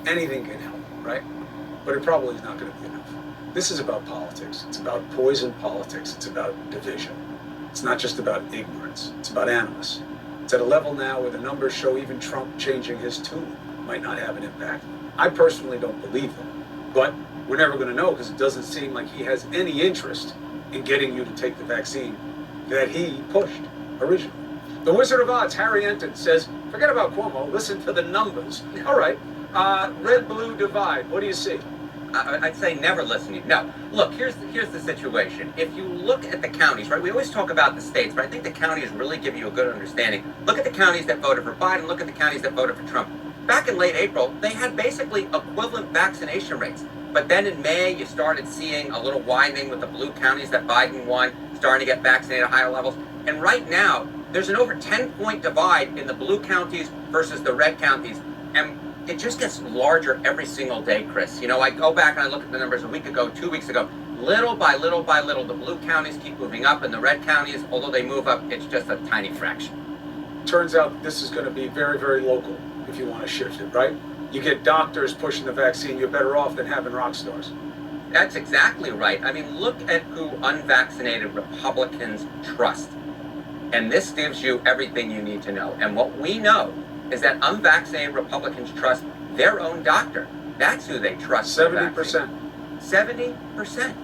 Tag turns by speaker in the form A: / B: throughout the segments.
A: Anything can help, right? But it probably is not going to be enough. This is about politics. It's about poison politics. It's about division. It's not just about ignorance. It's about animus. It's at a level now where the numbers show even Trump changing his tune might not have an impact. I personally don't believe them, but we're never going to know because it doesn't seem like he has any interest in getting you to take the vaccine that he pushed originally. The Wizard of Oz, Harry Enton, says, forget about Cuomo, listen to the numbers. All right, red-blue divide, what do you see?
B: I'd say never listen. No, look, here's the situation. If you look at the counties, right, we always talk about the states, but I think the counties really give you a good understanding. Look at the counties that voted for Biden, look at the counties that voted for Trump. Back in late April, they had basically equivalent vaccination rates. But then in May, you started seeing a little widening with the blue counties that Biden won, starting to get vaccinated at higher levels. And right now, there's an over 10-point divide in the blue counties versus the red counties. And it just gets larger every single day, Chris. You know, I go back and I look at the numbers a week ago, 2 weeks ago. Little by little by little, the blue counties keep moving up, and the red counties, although they move up, it's just a tiny fraction.
A: Turns out this is going to be very, very local if you want to shift it, right? You get doctors pushing the vaccine, you're better off than having rock stars.
B: That's exactly right. I mean, look at who unvaccinated Republicans trust. And this gives you everything you need to know. And what we know is that unvaccinated Republicans trust their own doctor. That's who they trust.
A: 70%.
B: 70%.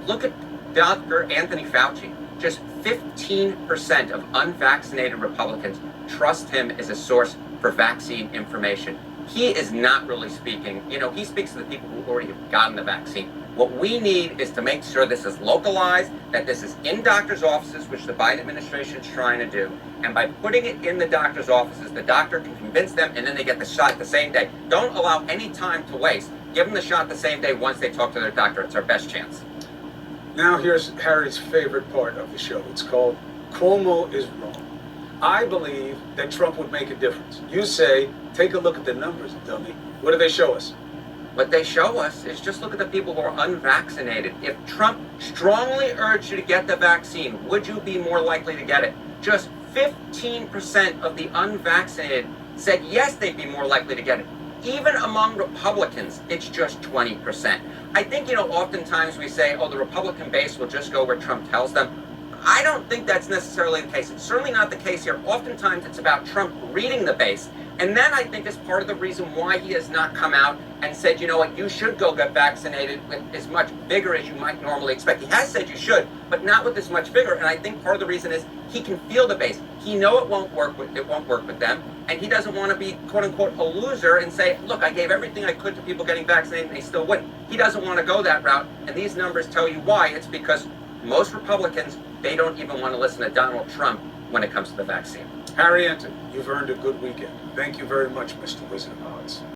B: Look at Dr. Anthony Fauci. Just 15% of unvaccinated Republicans trust him as a source for vaccine information. He is not really speaking, you know, he speaks to the people who already have gotten the vaccine. What we need is to make sure this is localized, that this is in doctors' offices, which the Biden administration is trying to do. And by putting it in the doctor's offices, the doctor can convince them and then they get the shot the same day. Don't allow any time to waste. Give them the shot the same day once they talk to their doctor. It's our best chance.
A: Now here's Harry's favorite part of the show. It's called Cuomo is Wrong. I believe that Trump would make a difference. You say, take a look at the numbers, dummy. What do they show us?
B: What they show us is just look at the people who are unvaccinated. If Trump strongly urged you to get the vaccine, would you be more likely to get it? Just 15% of the unvaccinated said yes, they'd be more likely to get it. Even among Republicans, it's just 20%. I think, you know, oftentimes we say, oh, the Republican base will just go where Trump tells them. I don't think that's necessarily the case. It's certainly not the case here. Oftentimes it's about Trump reading the base. And that, I think, is part of the reason why he has not come out and said, you know what, you should go get vaccinated with as much vigor as you might normally expect. He has said you should, but not with as much vigor. And I think part of the reason is he can feel the base. He knows it won't work with them. And he doesn't want to be, quote unquote, a loser and say, look, I gave everything I could to people getting vaccinated and they still wouldn't. He doesn't want to go that route. And these numbers tell you why. It's because most Republicans, they don't even want to listen to Donald Trump when it comes to the vaccine.
A: Harry Enton, you've earned a good weekend. Thank you very much, Mr. Wizard of Oz.